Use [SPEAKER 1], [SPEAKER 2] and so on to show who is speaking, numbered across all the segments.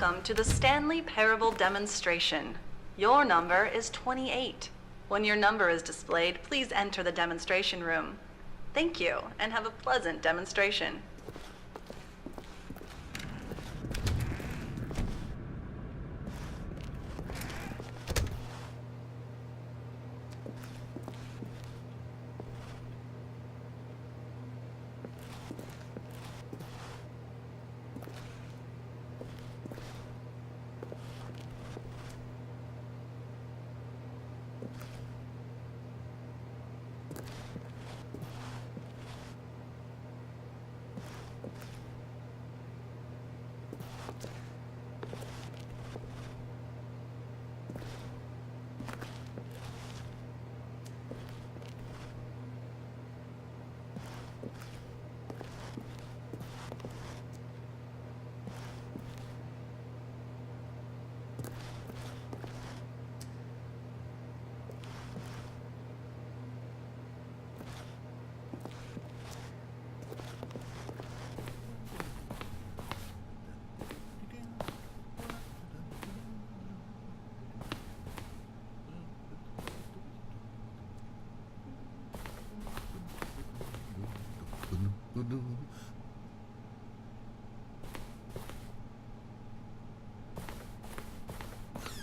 [SPEAKER 1] Welcome to the Stanley Parable demonstration. Your number is 28. When your number is displayed, please enter the demonstration room. Thank you, and have a pleasant demonstration.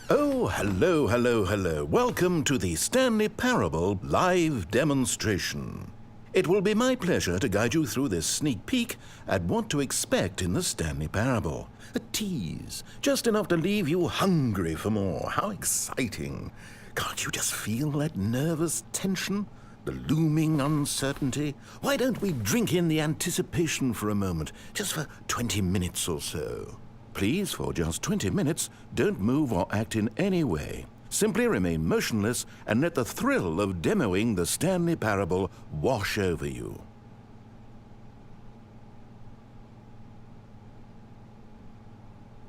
[SPEAKER 2] Oh, hello. Welcome to the Stanley Parable live demonstration. It will be my pleasure to guide you through this sneak peek at what to expect in the Stanley Parable. A tease, just enough to leave you hungry for more. How exciting. Can't you just feel that nervous tension? The looming uncertainty? Why don't we drink in the anticipation for a moment, just for 20 minutes or so? Please, for just 20 minutes, don't move or act in any way. Simply remain motionless and let the thrill of demoing the Stanley Parable wash over you.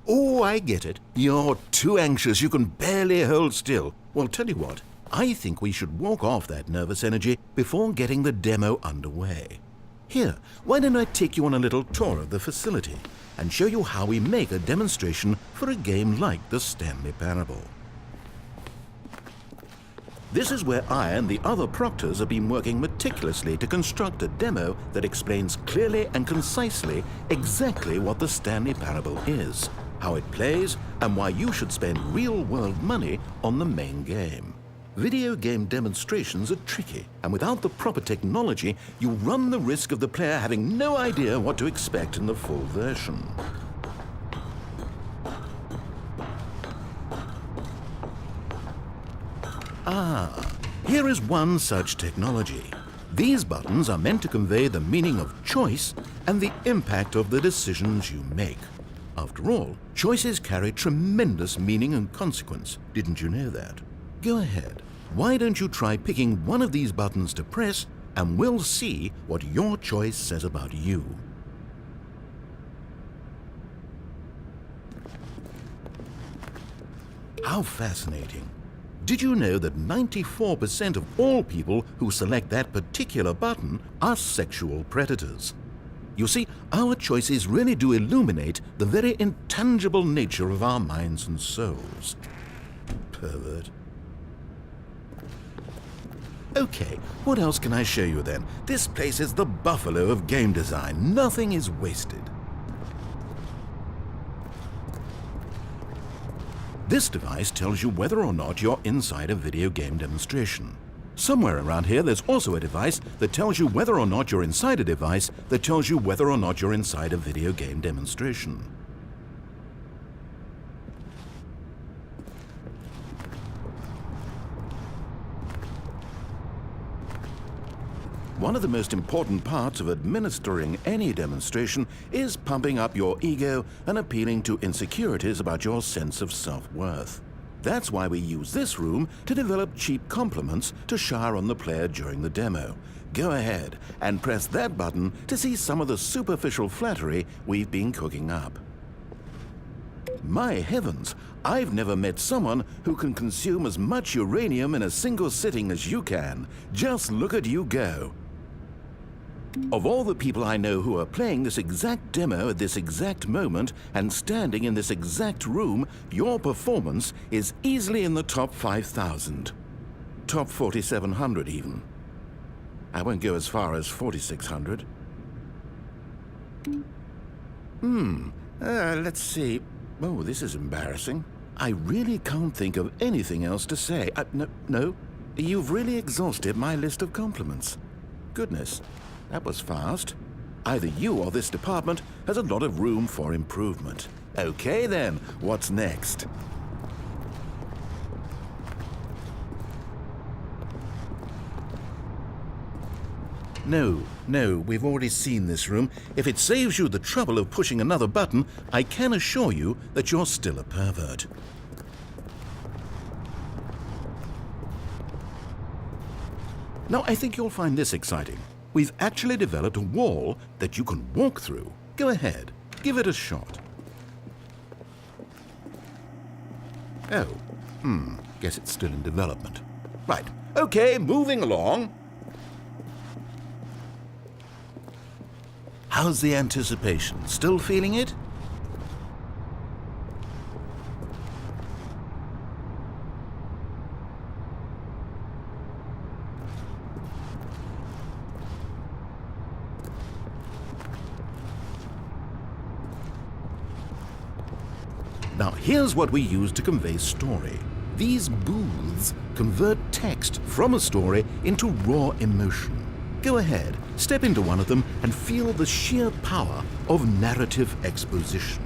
[SPEAKER 2] Oh, I get it. You're too anxious. You can barely hold still. Well, tell you what. I think we should walk off that nervous energy before getting the demo underway. Here, why don't I take you on a little tour of the facility and show you how we make a demonstration for a game like the Stanley Parable. This is where I and the other proctors have been working meticulously to construct a demo that explains clearly and concisely exactly what the Stanley Parable is, how it plays, and why you should spend real-world money on the main game. Video game demonstrations are tricky, and without the proper technology, you run the risk of the player having no idea what to expect in the full version. Here is one such technology. These buttons are meant to convey the meaning of choice and the impact of the decisions you make. After all, choices carry tremendous meaning and consequence. Didn't you know that? Go ahead. Why don't you try picking one of these buttons to press, and we'll see what your choice says about you. How fascinating. Did you know that 94% of all people who select that particular button are sexual predators? You see, our choices really do illuminate the very intangible nature of our minds and souls. Pervert. Okay, what else can I show you then? This place is the buffalo of game design. Nothing is wasted. This device tells you whether or not you're inside a video game demonstration. Somewhere around here there's also a device that tells you whether or not you're inside a device that tells you whether or not you're inside a video game demonstration. One of the most important parts of administering any demonstration is pumping up your ego and appealing to insecurities about your sense of self-worth. That's why we use this room to develop cheap compliments to shower on the player during the demo. Go ahead and press that button to see some of the superficial flattery we've been cooking up. My heavens, I've never met someone who can consume as much uranium in a single sitting as you can. Just look at you go. Of all the people I know who are playing this exact demo at this exact moment and standing in this exact room, your performance is easily in the top 5,000. Top 4,700 even. I won't go as far as 4,600. Let's see. Oh, this is embarrassing. I really can't think of anything else to say. No. You've really exhausted my list of compliments. Goodness, that was fast. Either you or this department has a lot of room for improvement. Okay then, what's next? No, we've already seen this room. If it saves you the trouble of pushing another button, I can assure you that you're still a pervert. Now, I think you'll find this exciting. We've actually developed a wall that you can walk through. Go ahead, give it a shot. Oh, guess it's still in development. Right, okay, moving along. How's the anticipation? Still feeling it? Now, here's what we use to convey story. These booths convert text from a story into raw emotion. Go ahead, step into one of them and feel the sheer power of narrative exposition.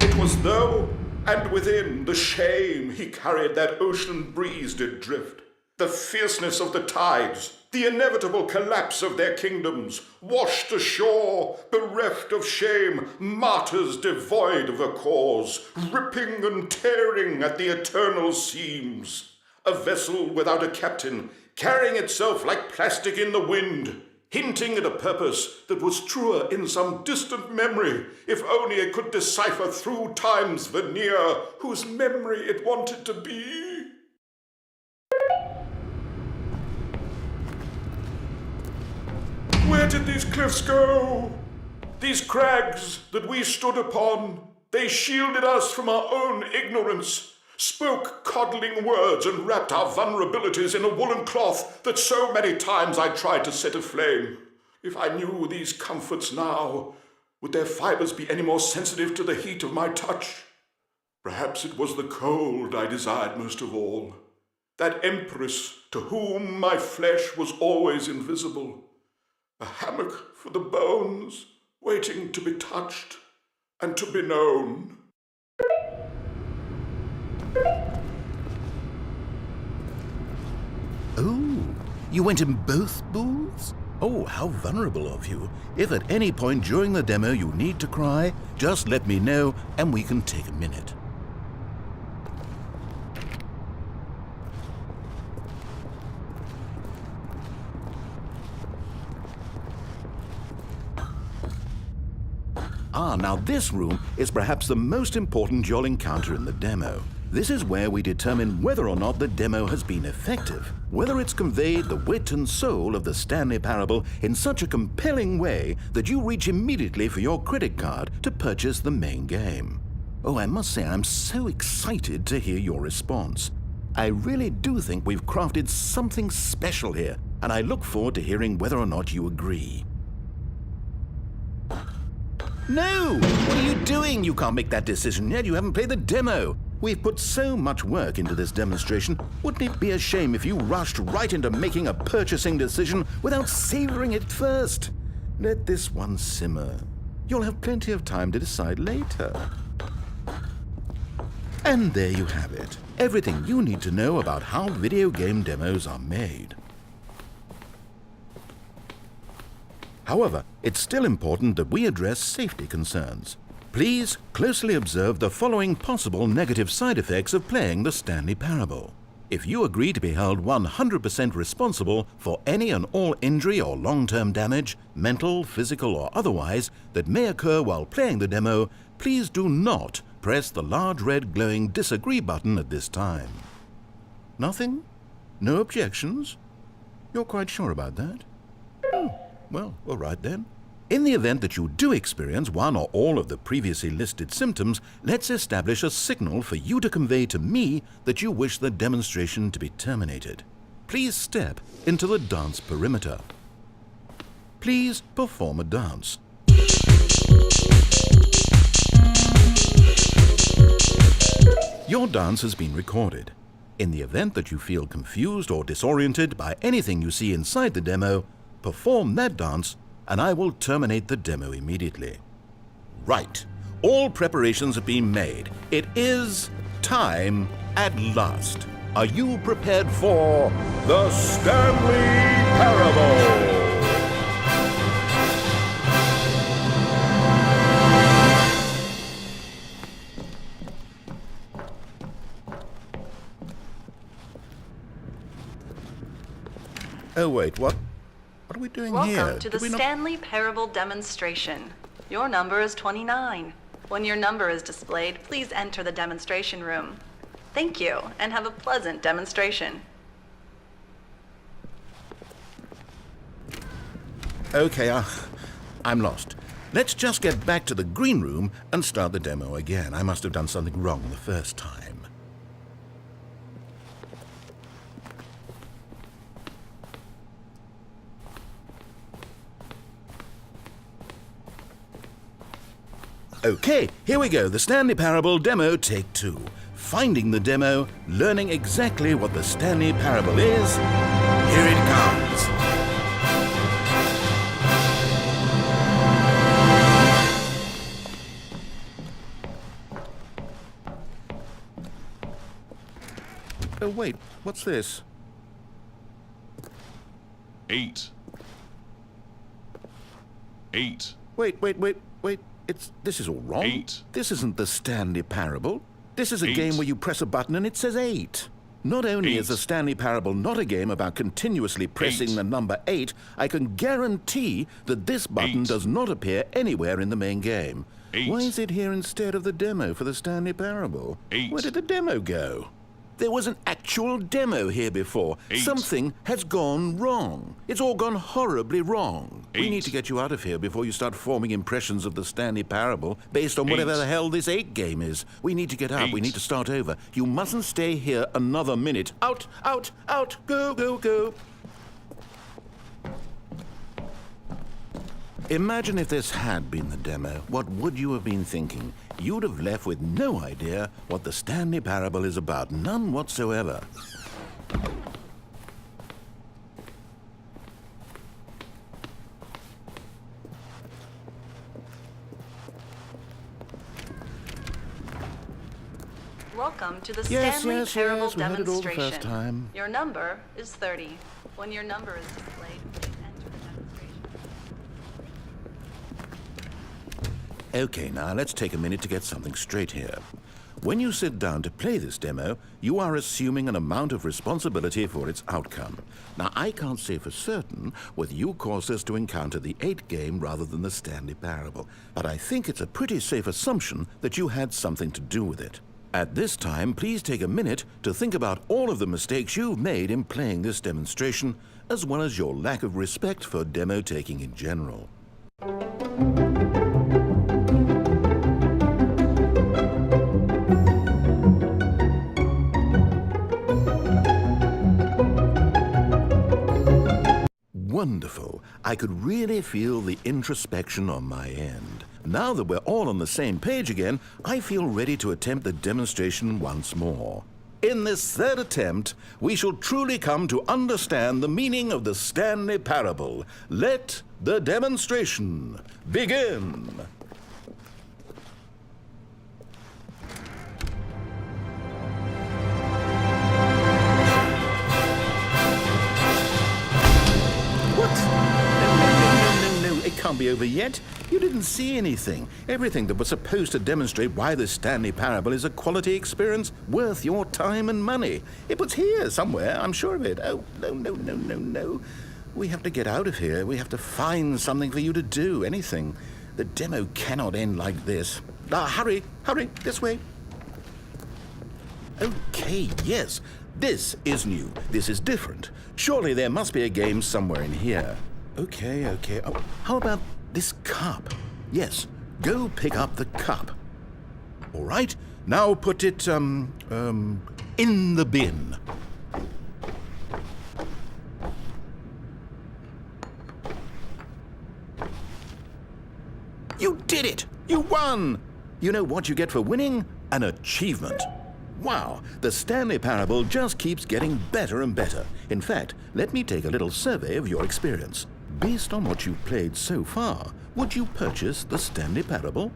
[SPEAKER 3] It was though, and within the shame he carried that ocean breeze did drift, the fierceness of the tides, the inevitable collapse of their kingdoms, washed ashore, bereft of shame, martyrs devoid of a cause, ripping and tearing at the eternal seams. A vessel without a captain, carrying itself like plastic in the wind, hinting at a purpose that was truer in some distant memory, if only it could decipher through time's veneer whose memory it wanted to be. Where did these cliffs go? These crags that we stood upon, they shielded us from our own ignorance, spoke coddling words and wrapped our vulnerabilities in a woolen cloth that so many times I tried to set aflame. If I knew these comforts now, would their fibers be any more sensitive to the heat of my touch? Perhaps it was the cold I desired most of all, that empress to whom my flesh was always invisible, a hammock for the bones, waiting to be touched and to be known.
[SPEAKER 2] Oh, you went in both booths? Oh, how vulnerable of you. If at any point during the demo you need to cry, just let me know and we can take a minute. Now this room is perhaps the most important you'll encounter in the demo. This is where we determine whether or not the demo has been effective, whether it's conveyed the wit and soul of the Stanley Parable in such a compelling way that you reach immediately for your credit card to purchase the main game. Oh, I must say I'm so excited to hear your response. I really do think we've crafted something special here, and I look forward to hearing whether or not you agree. No! What are you doing? You can't make that decision yet. You haven't played the demo. We've put so much work into this demonstration. Wouldn't it be a shame if you rushed right into making a purchasing decision without savoring it first? Let this one simmer. You'll have plenty of time to decide later. And there you have it. Everything you need to know about how video game demos are made. However, it's still important that we address safety concerns. Please closely observe the following possible negative side effects of playing the Stanley Parable. If you agree to be held 100% responsible for any and all injury or long-term damage, mental, physical, or otherwise, that may occur while playing the demo, please do not press the large red glowing disagree button at this time. Nothing? No objections? You're quite sure about that? Oh, well, all right then. In the event that you do experience one or all of the previously listed symptoms, let's establish a signal for you to convey to me that you wish the demonstration to be terminated. Please step into the dance perimeter. Please perform a dance. Your dance has been recorded. In the event that you feel confused or disoriented by anything you see inside the demo, perform that dance and I will terminate the demo immediately. Right. All preparations have been made. It is time at last. Are you prepared for the Stanley Parable? Oh, wait, what? What are we doing here?
[SPEAKER 1] Welcome to the Stanley Parable demonstration. Your number is 29. When your number is displayed, please enter the demonstration room. Thank you, and have a pleasant demonstration.
[SPEAKER 2] Okay, I'm lost. Let's just get back to the green room and start the demo again. I must have done something wrong the first time. Okay, here we go. The Stanley Parable demo, take 2. Finding the demo, learning exactly what the Stanley Parable is. Here it comes. Oh, wait, what's this?
[SPEAKER 3] 8. 8.
[SPEAKER 2] Wait. This is all wrong.
[SPEAKER 3] 8.
[SPEAKER 2] This isn't the Stanley Parable. This is a
[SPEAKER 3] 8.
[SPEAKER 2] game where you press a button and it says 8. Not only
[SPEAKER 3] 8.
[SPEAKER 2] is the Stanley Parable not a game about continuously pressing
[SPEAKER 3] 8.
[SPEAKER 2] the number 8, I can guarantee that this button
[SPEAKER 3] 8.
[SPEAKER 2] does not appear anywhere in the main game.
[SPEAKER 3] 8.
[SPEAKER 2] Why is it here instead of the demo for the Stanley Parable?
[SPEAKER 3] 8.
[SPEAKER 2] Where did the demo go? There was an actual demo here before.
[SPEAKER 3] 8.
[SPEAKER 2] Something has gone wrong. It's all gone horribly wrong. We
[SPEAKER 3] 8.
[SPEAKER 2] need to get you out of here before you start forming impressions of the Stanley Parable based on whatever
[SPEAKER 3] 8.
[SPEAKER 2] the hell this 8 game is. We need to get out. We
[SPEAKER 3] 8.
[SPEAKER 2] need to start over. You mustn't stay here another minute. Out, out, out. Go, go, go. Imagine if this had been the demo. What would you have been thinking? You'd have left with no idea what the Stanley Parable is about. None whatsoever.
[SPEAKER 1] Welcome to the
[SPEAKER 2] Yes,
[SPEAKER 1] Stanley
[SPEAKER 2] yes,
[SPEAKER 1] Parable
[SPEAKER 2] yes, we heard it all the
[SPEAKER 1] demonstration.
[SPEAKER 2] first time.
[SPEAKER 1] Your number is 30. When your number is displayed, please enter the demonstration.
[SPEAKER 2] Okay, now let's take a minute to get something straight here. When you sit down to play this demo, you are assuming an amount of responsibility for its outcome. Now, I can't say for certain whether you caused us to encounter the 8 game rather than the Stanley Parable, but I think it's a pretty safe assumption that you had something to do with it. At this time, please take a minute to think about all of the mistakes you've made in playing this demonstration, as well as your lack of respect for demo taking in general. Wonderful. I could really feel the introspection on my end. Now that we're all on the same page again, I feel ready to attempt the demonstration once more. In this third attempt, we shall truly come to understand the meaning of the Stanley Parable. Let the demonstration begin. It can't be over yet. You didn't see anything. Everything that was supposed to demonstrate why the Stanley Parable is a quality experience worth your time and money. It was here somewhere, I'm sure of it. Oh, no. We have to get out of here. We have to find something for you to do, anything. The demo cannot end like this. Hurry, this way. Okay, yes. This is new. This is different. Surely there must be a game somewhere in here. Okay. Oh, how about this cup? Yes, go pick up the cup. All right, now put it, in the bin. You did it! You won! You know what you get for winning? An achievement. Wow, the Stanley Parable just keeps getting better and better. In fact, let me take a little survey of your experience. Based on what you've played so far, would you purchase the Stanley Parable?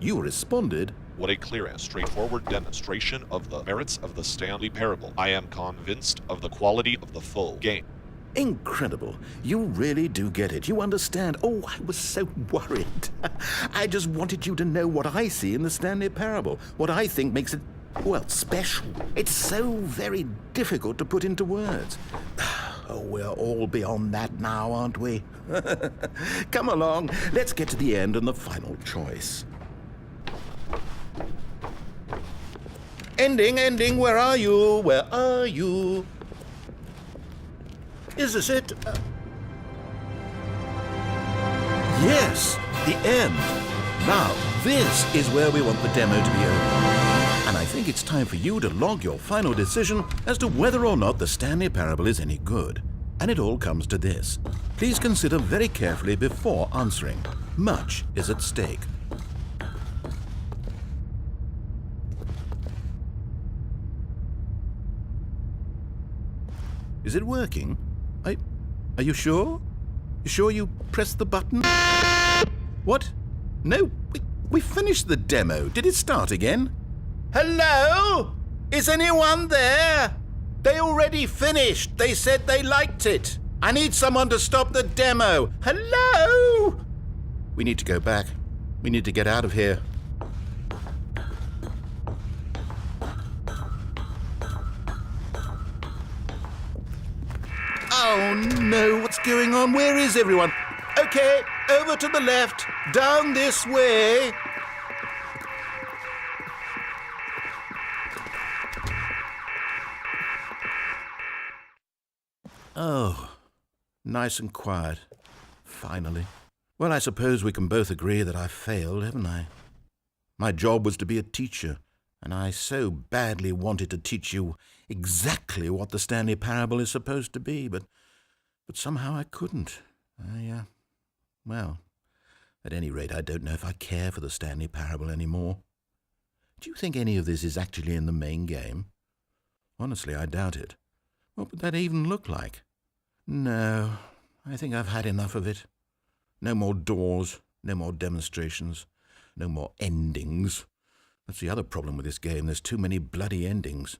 [SPEAKER 2] You responded,
[SPEAKER 4] What a clear and straightforward demonstration of the merits of the Stanley Parable. I am convinced of the quality of the full game.
[SPEAKER 2] incredible. You really do get it. You understand. Oh, I was so worried. I just wanted you to know what I see in the Stanley Parable, what I think makes it, well, special. It's so very difficult to put into words. Oh, we're all beyond that now, aren't we? Come along, let's get to the end and the final choice. Ending, where are you? Where are you? Is this it? Yes, the end. Now, this is where we want the demo to be over. And I think it's time for you to log your final decision as to whether or not the Stanley Parable is any good. And it all comes to this. Please consider very carefully before answering. Much is at stake. Is it working? Are you sure? You sure you pressed the button? What? No, we finished the demo. Did it start again? Hello? Is anyone there? They already finished. They said they liked it. I need someone to stop the demo. Hello? We need to go back. We need to get out of here. Oh no, what's going on? Where is everyone? Okay, over to the left, down this way. Oh, nice and quiet. Finally. Well, I suppose we can both agree that I failed, haven't I? My job was to be a teacher, and I so badly wanted to teach you exactly what the Stanley Parable is supposed to be, but somehow I couldn't. Well, at any rate, I don't know if I care for the Stanley Parable anymore. Do you think any of this is actually in the main game? Honestly, I doubt it. What would that even look like? No, I think I've had enough of it. No more doors, no more demonstrations, no more endings. That's the other problem with this game. There's too many bloody endings.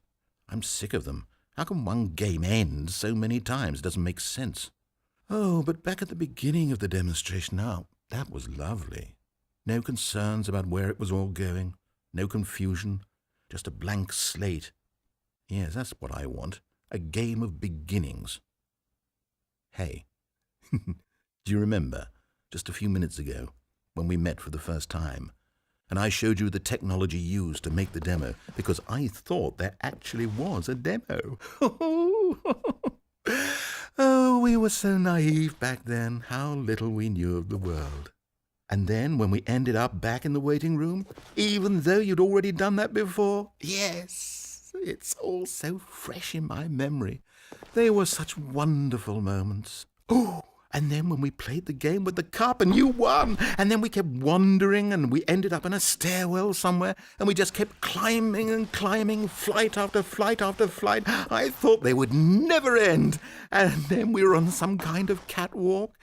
[SPEAKER 2] I'm sick of them. How can one game end so many times? It doesn't make sense. Oh, but back at the beginning of the demonstration, now, that was lovely. No concerns about where it was all going. No confusion. Just a blank slate. Yes, that's what I want. A game of beginnings. Hey, do you remember, just a few minutes ago, when we met for the first time, and I showed you the technology used to make the demo, because I thought there actually was a demo. Oh, we were so naive back then, how little we knew of the world. And then, when we ended up back in the waiting room, even though you'd already done that before, yes, it's all so fresh in my memory. They were such wonderful moments. Oh, and then when we played the game with the cup and you won, and then we kept wandering and we ended up in a stairwell somewhere and we just kept climbing and climbing, flight after flight after flight. I thought they would never end. And then we were on some kind of catwalk.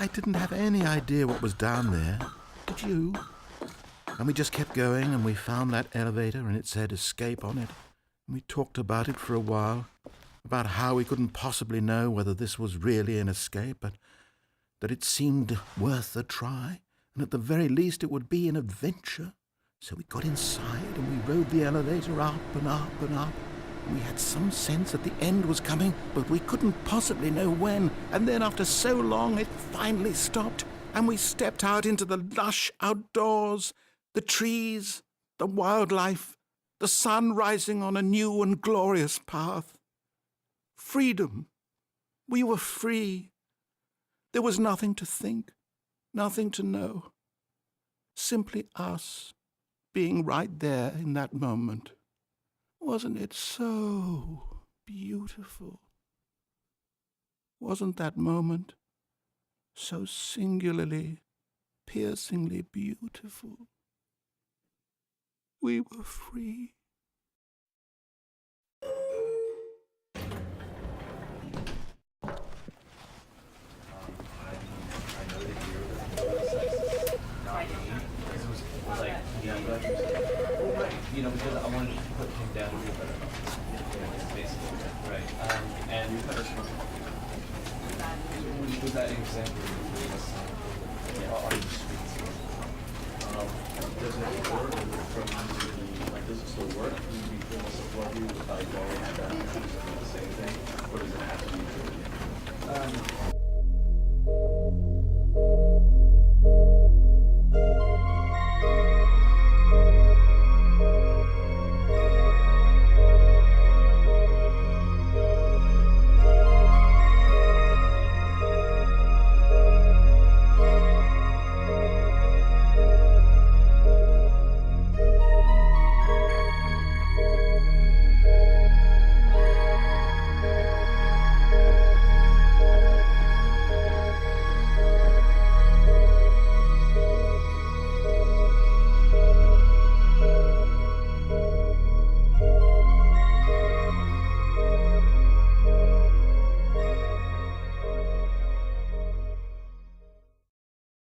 [SPEAKER 2] I didn't have any idea what was down there. Did you? And we just kept going and we found that elevator and it said escape on it. And we talked about it for a while, about how we couldn't possibly know whether this was really an escape, but that it seemed worth a try, and at the very least it would be an adventure. So we got inside and we rode the elevator up and up and up. We had some sense that the end was coming, but we couldn't possibly know when. And then after so long, it finally stopped, and we stepped out into the lush outdoors, the trees, the wildlife, the sun rising on a new and glorious path. Freedom. We were free. There was nothing to think, nothing to know. Simply us being right there in that moment. Wasn't it so beautiful? Wasn't that moment so singularly, piercingly beautiful? We were free.
[SPEAKER 5] Because I wanted to put him down here better, basically, right? And with that example.